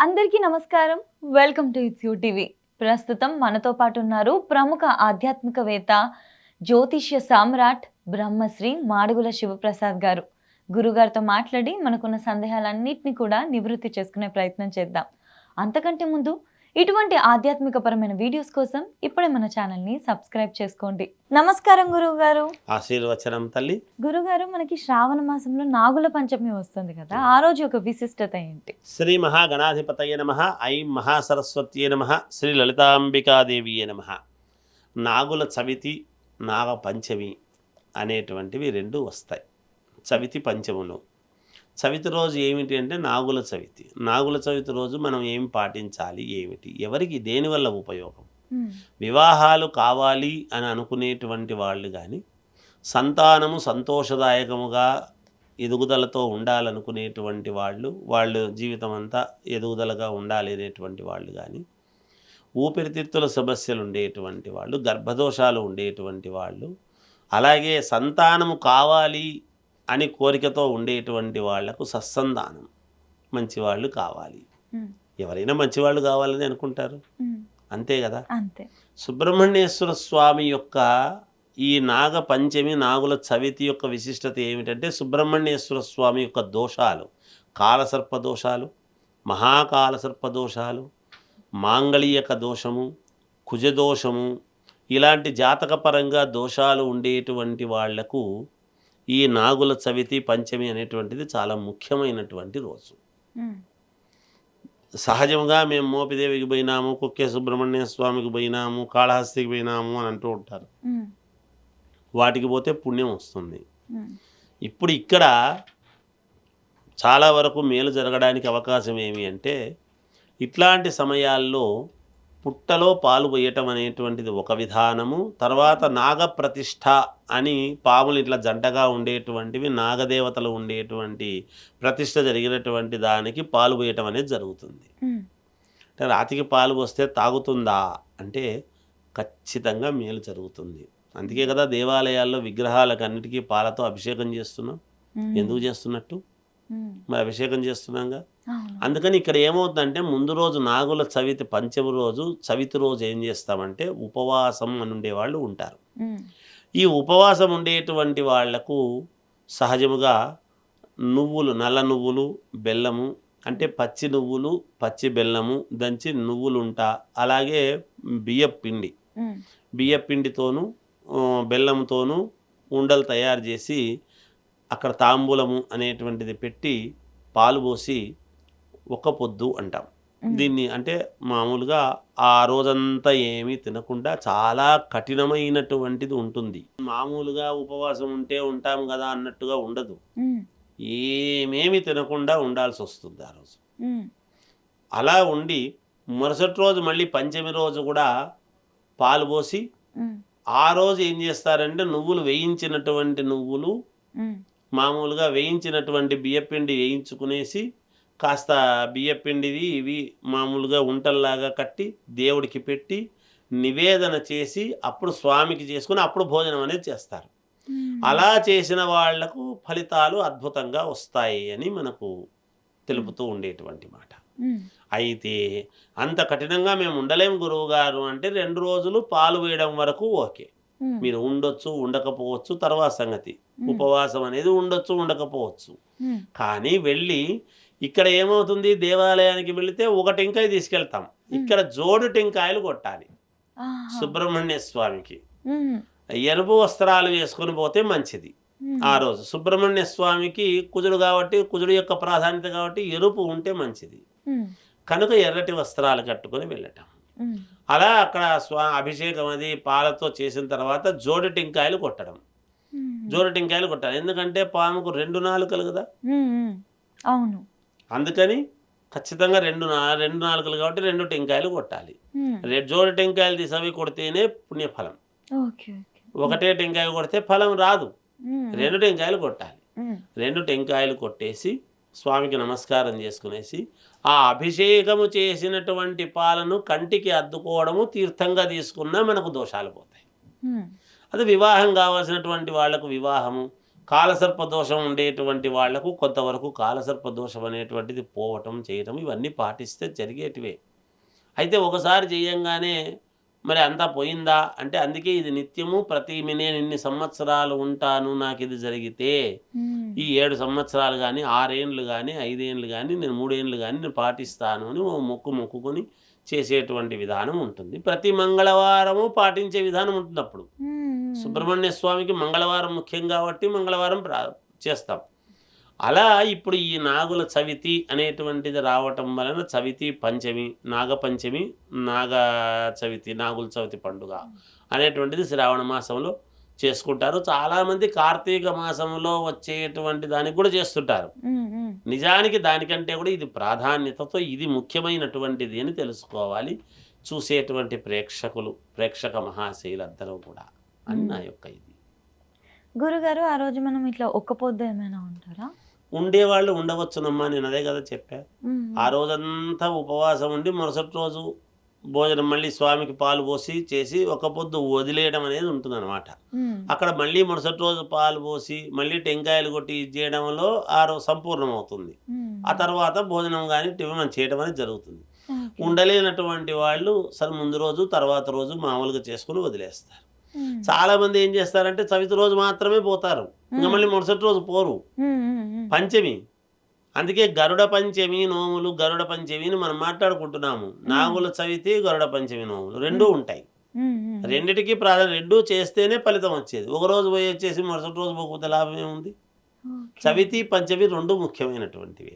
అందరికీ నమస్కారం. Welcome to it's you TV. ప్రస్తుతం మనతో పాటు ఉన్నారు ప్రముఖ ఆధ్యాత్మికవేత్త, జ్యోతిష్య సామ్రాట్ బ్రహ్మశ్రీ మాడుగుల శివప్రసాద్ గారు. గురుగారితో మాట్లాడి మనకున్న సందేహాలన్నింటినీ కూడా నివృత్తి చేసుకునే ప్రయత్నం చేద్దాం. అంతకంటే ముందు ఇటువంటి ఆధ్యాత్మికపరమైన వీడియోస్ కోసం ఇప్పుడే మన ఛానల్ని సబ్స్క్రైబ్ చేసుకోండి. నమస్కారం గురువుగారు. ఆశీర్వచనం తల్లి. గురుగారు, మనకి శ్రావణ మాసంలో నాగుల పంచమి వస్తుంది కదా, ఆ రోజు యొక్క విశిష్టత ఏంటి? శ్రీ మహాగణాధిపతయ నమః. ఐం మహాసరస్వత్యే నమః. శ్రీ లలితాంబికాదేవియే నమః. నాగుల చవితి, నాగ పంచమి అనేటువంటివి రెండు వస్తాయి చవితి పంచములో. చవితి రోజు ఏమిటి అంటే నాగుల చవితి. నాగుల చవితి రోజు మనం ఏం పాటించాలి, ఏమిటి, ఎవరికి దేనివల్ల ఉపయోగం? వివాహాలు కావాలి అని అనుకునేటువంటి వాళ్ళు కానీ, సంతానము సంతోషదాయకముగా ఎదుగుదలతో ఉండాలనుకునేటువంటి వాళ్ళు జీవితం అంతా ఎదుగుదలగా ఉండాలి అనేటువంటి వాళ్ళు కానీ, ఊపిరితిత్తుల సమస్యలు ఉండేటువంటి వాళ్ళు, గర్భదోషాలు ఉండేటువంటి వాళ్ళు, అలాగే సంతానము కావాలి అని కోరికతో ఉండేటువంటి వాళ్లకు సత్సంతానం, మంచివాళ్ళు కావాలి. ఎవరైనా మంచివాళ్ళు కావాలని అనుకుంటారు, అంతే కదా. అంతే. సుబ్రహ్మణ్యేశ్వర స్వామి యొక్క ఈ నాగ పంచమి, నాగుల చవితి యొక్క విశిష్టత ఏమిటంటే, సుబ్రహ్మణ్యేశ్వర స్వామి యొక్క దోషాలు, కాలసర్ప దోషాలు, మహాకాలసర్ప దోషాలు, మాంగళీయక దోషము, కుజదోషము, ఇలాంటి జాతకపరంగా దోషాలు ఉండేటువంటి వాళ్లకు ఈ నాగుల చవితి పంచమి అనేటువంటిది చాలా ముఖ్యమైనటువంటి రోజు. సహజంగా మేము మోపిదేవికి పోయినాము, కుక్కే సుబ్రహ్మణ్య స్వామికి పోయినాము, కాళహస్తికి పోయినాము అని అంటూ ఉంటారు. వాటికి పోతే పుణ్యం వస్తుంది. ఇప్పుడు ఇక్కడ చాలా వరకు మేలు జరగడానికి అవకాశం ఏమి అంటే, ఇట్లాంటి సమయాల్లో పుట్టలో పాలు పోయటం అనేటువంటిది ఒక విధానము. తర్వాత నాగప్రతిష్ఠ అని పాములు ఇట్లా జంటగా ఉండేటువంటివి, నాగదేవతలు ఉండేటువంటి ప్రతిష్ఠ జరిగినటువంటి దానికి పాలు పోయటం అనేది జరుగుతుంది. అంటే రాతికి పాలు పోస్తే తాగుతుందా అంటే ఖచ్చితంగా మేలు జరుగుతుంది. అందుకే కదా దేవాలయాల్లో విగ్రహాలకు అన్నిటికీ పాలతో అభిషేకం చేస్తున్నాం. ఎందుకు చేస్తున్నట్టు? మరి అభిషేకం చేస్తున్నాంగా. అందుకని ఇక్కడ ఏమవుతుందంటే, ముందు రోజు నాగుల చవితి పంచమి రోజు, చవితి రోజు ఏం చేస్తామంటే ఉపవాసం అని ఉండేవాళ్ళు ఉంటారు. ఈ ఉపవాసం ఉండేటువంటి వాళ్లకు సహజముగా నువ్వులు, నల్ల నువ్వులు, బెల్లము, అంటే పచ్చి నువ్వులు, పచ్చి బెల్లము దంచి నువ్వులుంటా, అలాగే బియ్యపిండితోనూ బెల్లంతోనూ ఉండలు తయారు చేసి అక్కడ తాంబూలము అనేటువంటిది పెట్టి పాలు పోసి ఒక్క పొద్దు అంటాం దీన్ని. అంటే మామూలుగా ఆ రోజంతా ఏమీ తినకుండా చాలా కఠినమైనటువంటిది ఉంటుంది. మామూలుగా ఉపవాసం ఉంటే ఉంటాం కదా అన్నట్టుగా ఉండదు. ఏమేమి తినకుండా ఉండాల్సి వస్తుంది ఆ రోజు. అలా ఉండి మరుసటి రోజు మళ్ళీ పంచమి రోజు కూడా పాలు పోసి, ఆ రోజు ఏం చేస్తారంటే నువ్వులు, వేయించినటువంటి నువ్వులు, మామూలుగా వేయించినటువంటి బియ్యపిండి వేయించుకునేసి, కాస్త బియ్యపిండివి ఇవి మామూలుగా ఉంటల్లాగా కట్టి దేవుడికి పెట్టి నివేదన చేసి అప్పుడు స్వామికి చేసుకుని అప్పుడు భోజనం అనేది చేస్తారు. అలా చేసిన వాళ్లకు ఫలితాలు అద్భుతంగా వస్తాయి అని మనకు తెలుపుతూ ఉండేటువంటి మాట. అయితే అంత కఠినంగా మేము ఉండలేం గురువు గారు అంటే, 2 రోజులు పాలు వేయడం వరకు ఓకే, మీరు ఉండొచ్చు, ఉండకపోవచ్చు, తర్వాత సంగతి. ఉపవాసం అనేది ఉండొచ్చు, ఉండకపోవచ్చు. కానీ వెళ్ళి ఇక్కడ ఏమవుతుంది, దేవాలయానికి వెళితే ఒక టెంకాయ తీసుకెళ్తాం, ఇక్కడ జోడు టెంకాయలు కొట్టాలి సుబ్రహ్మణ్య స్వామికి. ఎరుపు వస్త్రాలు వేసుకొని పోతే మంచిది. ఆ రోజు సుబ్రహ్మణ్య స్వామికి కుజుడు కాబట్టి, కుజుడు యొక్క ప్రాధాన్యత కాబట్టి ఎరుపు ఉంటే మంచిది కనుక ఎర్రటి వస్త్రాలు కట్టుకొని వెళ్ళటం. అలా అక్కడ అభిషేకం అది పాలతో చేసిన తర్వాత జోడు టెంకాయలు కొట్టడం. జోడు టెంకాయలు కొట్టాలి, ఎందుకంటే పాముకు 2 నాలుకలు కదా. అవును. అందుకని ఖచ్చితంగా 2 నాలుకలు కాబట్టి 2 టెంకాయలు కొట్టాలి. జోడు టెంకాయలు తీసవి కొడితేనే పుణ్యఫలం. ఒకటే టెంకాయ కొడితే ఫలం రాదు. 2 టెంకాయలు కొట్టాలి. 2 టెంకాయలు కొట్టేసి స్వామికి నమస్కారం చేసుకునేసి, ఆ అభిషేకము చేసినటువంటి పాలను కంటికి అద్దుకోవడము, తీర్థంగా తీసుకున్నా మనకు దోషాలు పోతాయి. అది వివాహం కావాల్సినటువంటి వాళ్లకు వివాహము, కాలసర్ప దోషం ఉండేటువంటి వాళ్లకు కొంతవరకు కాలసర్ప దోషం అనేటువంటిది పోవటం చేయటం ఇవన్నీ పాటిస్తే జరిగేటివే. అయితే ఒకసారి చేయంగానే మరి అంతా పోయిందా అంటే, అందుకే ఇది నిత్యము నేను ఇన్ని సంవత్సరాలు ఉంటాను, నాకు ఇది జరిగితే ఈ 7 సంవత్సరాలు కానీ 6 ఏండ్లు కానీ 5 ఏండ్లు కానీ నేను 3 ఏండ్లు కానీ నేను పాటిస్తాను అని ఓ మొక్కుకొని చేసేటువంటి విధానం ఉంటుంది. ప్రతి మంగళవారము పాటించే విధానం ఉంటుంది. అప్పుడు సుబ్రహ్మణ్య స్వామికి మంగళవారం ముఖ్యం కాబట్టి మంగళవారం చేస్తాం. అలా ఇప్పుడు ఈ నాగుల చవితి అనేటువంటిది రావటం వలన చవితి పంచమి, నాగపంచమి, నాగ చవితి, నాగుల చవితి పండుగ అనేటువంటిది శ్రావణ మాసంలో చేసుకుంటారు. చాలామంది కార్తీక మాసంలో వచ్చేటువంటి దానికి కూడా చేస్తుంటారు. నిజానికి దానికంటే కూడా ఇది ప్రాధాన్యతతో ఇది ముఖ్యమైనటువంటిది అని తెలుసుకోవాలి చూసేటువంటి ప్రేక్షక మహాశైలందరూ కూడా అని నా యొక్క ఇది. గురుగారు, ఆ రోజు మనం ఇట్లా ఒక్క పొద్దు ఏమైనా ఉంటారా? ఉండేవాళ్ళు ఉండవచ్చునమ్మా, నేను అదే కదా చెప్పా. ఆ రోజంతా ఉపవాసం ఉండి మరుసటి రోజు భోజనం మళ్ళీ స్వామికి పాలు పోసి చేసి ఒక పొద్దు వదిలేయడం అనేది ఉంటుందన్నమాట. అక్కడ మళ్ళీ మరుసటి రోజు పాలు పోసి మళ్ళీ టెంకాయలు కొట్టి చేయడంలో ఆ రోజు సంపూర్ణం అవుతుంది. ఆ తర్వాత భోజనం కానీ టిఫిన్ చేయడం అనేది జరుగుతుంది. ఉండలేనటువంటి వాళ్ళు సరే ముందు రోజు తర్వాత రోజు మామూలుగా చేసుకుని వదిలేస్తారు. చాలా మంది ఏం చేస్తారంటే చవితి రోజు మాత్రమే పోతారు, ఇంకా మళ్ళీ మరుసటి రోజు పోరు. పంచమి, అందుకే గరుడ పంచమి నోములు, గరుడ పంచమిని మనం మాట్లాడుకుంటున్నాము. నాగుల చవితి, గరుడ పంచమి నోములు రెండూ ఉంటాయి. రెండిటికి ప్రాధాన్యత, రెండూ చేస్తేనే ఫలితం వచ్చేది. ఒక రోజు పోయి వచ్చేసి మరుసటి రోజు పోకపోతే లాభం ఏముంది? చవితి పంచమి రెండు ముఖ్యమైనటువంటివి.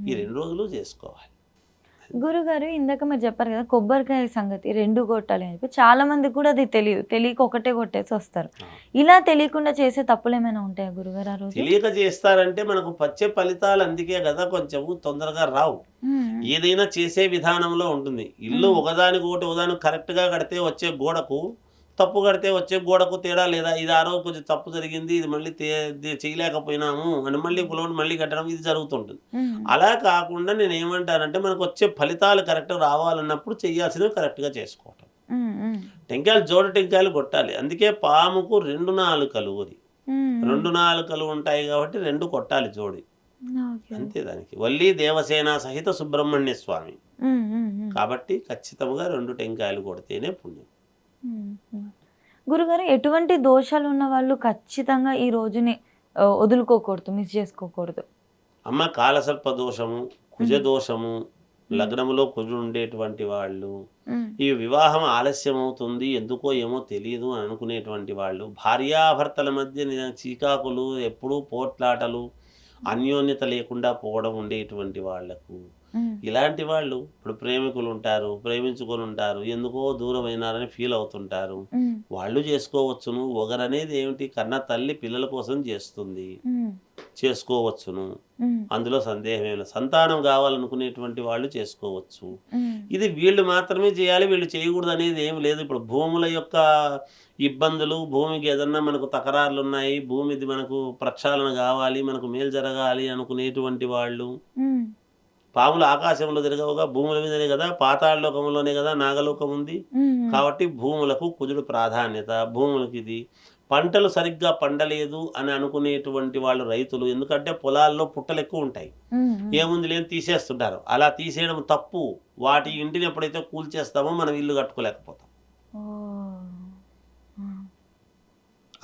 ఈ 2 రోజులు చేసుకోవాలి. గురుగారు, ఇందాక మీరు చెప్పారు కదా కొబ్బరికాయ సంగతి 2 కొట్టాలి అని చెప్పి, చాలా మందికి కూడా అది తెలియక ఒకటే కొట్టేసి వస్తారు. ఇలా తెలియకుండా చేసే తప్పులు ఏమైనా ఉంటాయా గురుగారు? ఆ రోజు తెలియక చేస్తారంటే మనకు వచ్చే ఫలితాలు అందుకే కదా కొంచెం తొందరగా రావు. ఏదైనా చేసే విధానంలో ఉంటుంది. ఇల్లు ఒకదానికి కరెక్ట్గా కడితే వచ్చే గోడకు, తప్పు కడితే వచ్చే గోడకు తేడా లేదా? ఇది ఆ రోజు కొంచెం తప్పు జరిగింది, ఇది మళ్ళీ చేయలేకపోయినాము అని మళ్ళీ పులవని మళ్ళీ కట్టడం ఇది జరుగుతుంటుంది. అలా కాకుండా నేను ఏమంటానంటే మనకు వచ్చే ఫలితాలు కరెక్ట్గా రావాలన్నప్పుడు చేయాల్సింది కరెక్ట్గా చేసుకోవటం. టెంకాయలు జోడ టెంకాయలు కొట్టాలి. అందుకే పాముకు 2 నాలుకలు, 2 నాలుకలు ఉంటాయి కాబట్టి 2 కొట్టాలి జోడి. అంతే. దానికి వల్లి దేవసేన సహిత సుబ్రహ్మణ్య స్వామి కాబట్టి ఖచ్చితంగా 2 టెంకాయలు కొడితేనే పుణ్యం. గురుగారు, ఎటువంటి దోషాలు ఉన్న వాళ్ళు ఖచ్చితంగా ఈ రోజుని వదులుకోకూడదు, మిస్ చేసుకోకూడదు? అమ్మ, కాలసర్ప దోషము, కుజ దోషము, లగ్నములో కుజుడు ఉండేటువంటి వాళ్ళు, ఈ వివాహం ఆలస్యం అవుతుంది ఎందుకో ఏమో తెలియదు అని అనుకునేటువంటి వాళ్ళు, భార్యాభర్తల మధ్య చీకాకులు, ఎప్పుడూ పోట్లాటలు, అన్యోన్యత లేకుండా పోవడం ఉండేటువంటి వాళ్లకు, ఇలాంటి వాళ్ళు ఇప్పుడు ప్రేమికులు ఉంటారు, ప్రేమించుకొని ఉంటారు, ఎందుకో దూరం అయినారని ఫీల్ అవుతుంటారు. వాళ్ళు చేసుకోవచ్చును. ఒకరనేది ఏమిటి? కన్న తల్లి పిల్లల కోసం చేస్తుంది, చేసుకోవచ్చును. అందులో సందేహం ఏమి లేదు. సంతానం కావాలనుకునేటువంటి వాళ్ళు చేసుకోవచ్చు. ఇది వీళ్ళు మాత్రమే చేయాలి, వీళ్ళు చేయకూడదు అనేది ఏమి లేదు. ఇప్పుడు భూముల యొక్క ఇబ్బందులు, భూమికి ఏదన్నా మనకు తకరార్లు ఉన్నాయి, భూమిది మనకు ప్రక్షాళన కావాలి, మనకు మేలు జరగాలి అనుకునేటువంటి వాళ్ళు, పాములు ఆకాశంలో తిరగవుగా, భూముల మీదనే కదా, పాతాళలోకంలోనే కదా నాగలోకం ఉంది. కాబట్టి భూములకు కుజుడు ప్రాధాన్యత. భూములకి ఇది పంటలు సరిగ్గా పండలేదు అని అనుకునేటువంటి వాళ్ళు రైతులు, ఎందుకంటే పొలాల్లో పుట్టలు ఎక్కువ ఉంటాయి, ఏముంది లేని తీసేస్తుంటారు. అలా తీసేయడం తప్పు. వాటి ఇంటిని ఎప్పుడైతే కూల్చేస్తామో మనం ఇల్లు కట్టుకోలేకపోతాం.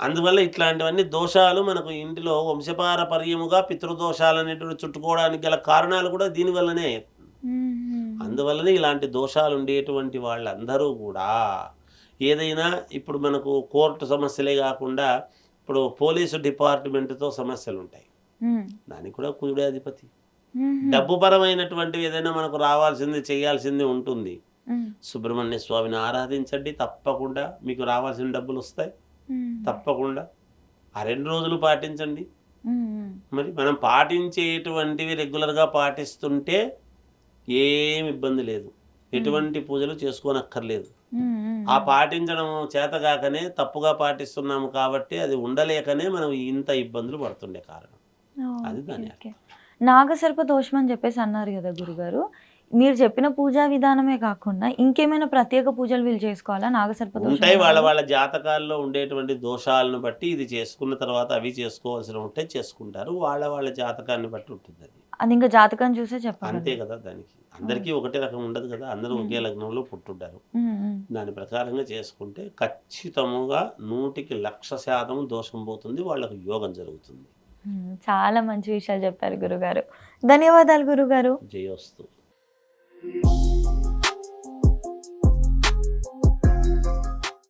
అందువల్ల ఇట్లాంటివన్నీ దోషాలు మనకు ఇంటిలో వంశపారపర్యముగా పితృదోషాలు అనేటువంటి చుట్టుకోవడానికి గల కారణాలు కూడా దీనివల్లనే. అందువల్లనే ఇలాంటి దోషాలు ఉండేటువంటి వాళ్ళందరూ కూడా ఏదైనా ఇప్పుడు మనకు కోర్టు సమస్యలే కాకుండా ఇప్పుడు పోలీసు డిపార్ట్మెంట్తో సమస్యలు ఉంటాయి, దానికి కూడా కుజుడే అధిపతి. డబ్బు పరమైనటువంటివి ఏదైనా మనకు రావాల్సింది చేయాల్సింది ఉంటుంది. సుబ్రహ్మణ్య స్వామిని ఆరాధించండి, తప్పకుండా మీకు రావాల్సిన డబ్బులు వస్తాయి. తప్పకుండా ఆ 2 రోజులు పాటించండి. మరి మనం పాటించేటువంటివి రెగ్యులర్గా పాటిస్తుంటే ఏమి ఇబ్బంది లేదు, ఎటువంటి పూజలు చేసుకోనక్కర్లేదు. ఆ పాటించడం చేతగాకనే తప్పుగా పాటిస్తున్నాము కాబట్టి అది ఉండలేకనే మనం ఇంత ఇబ్బందులు పడుతుండే కారణం అది. దాని నాగసర్ప దోషం అని చెప్పేసి అన్నారు కదా గురుగారు, మీరు చెప్పిన పూజా విధానమే కాకుండా ఇంకేమైనా ప్రత్యేక పూజలు వీళ్ళు చేసుకోవాలా నాగసర్ప దోషం ఉంటాయి ఉన్న వాళ్ళ వాళ్ళు? వాళ్ళ జాతకాల్లో ఉండేటువంటి దోషాలను బట్టి ఇది చేసుకున్న తర్వాత అవి చేసుకోవాల్సి ఉంటే చేసుకుంటారు. వాళ్ళ వాళ్ళ జాతకాన్ని బట్టి ఉంటుంది అది. అది ఇంకా జాతకం చూసే అంతే చెప్పగలరు. కదా దానికి. అందరికీ ఒకటే రకం ఉండదు కదా. అందరూ ఒకే లగ్నంలో పుట్టుంటారు. దాని ప్రకారంగా చేసుకుంటే ఖచ్చితముగా 100% దోషం పోతుంది. వాళ్ళకు యోగం జరుగుతుంది. చాలా మంచి విషయాలు చెప్పారు గురుగారు. ధన్యవాదాలు గురుగారు. జయోస్తు.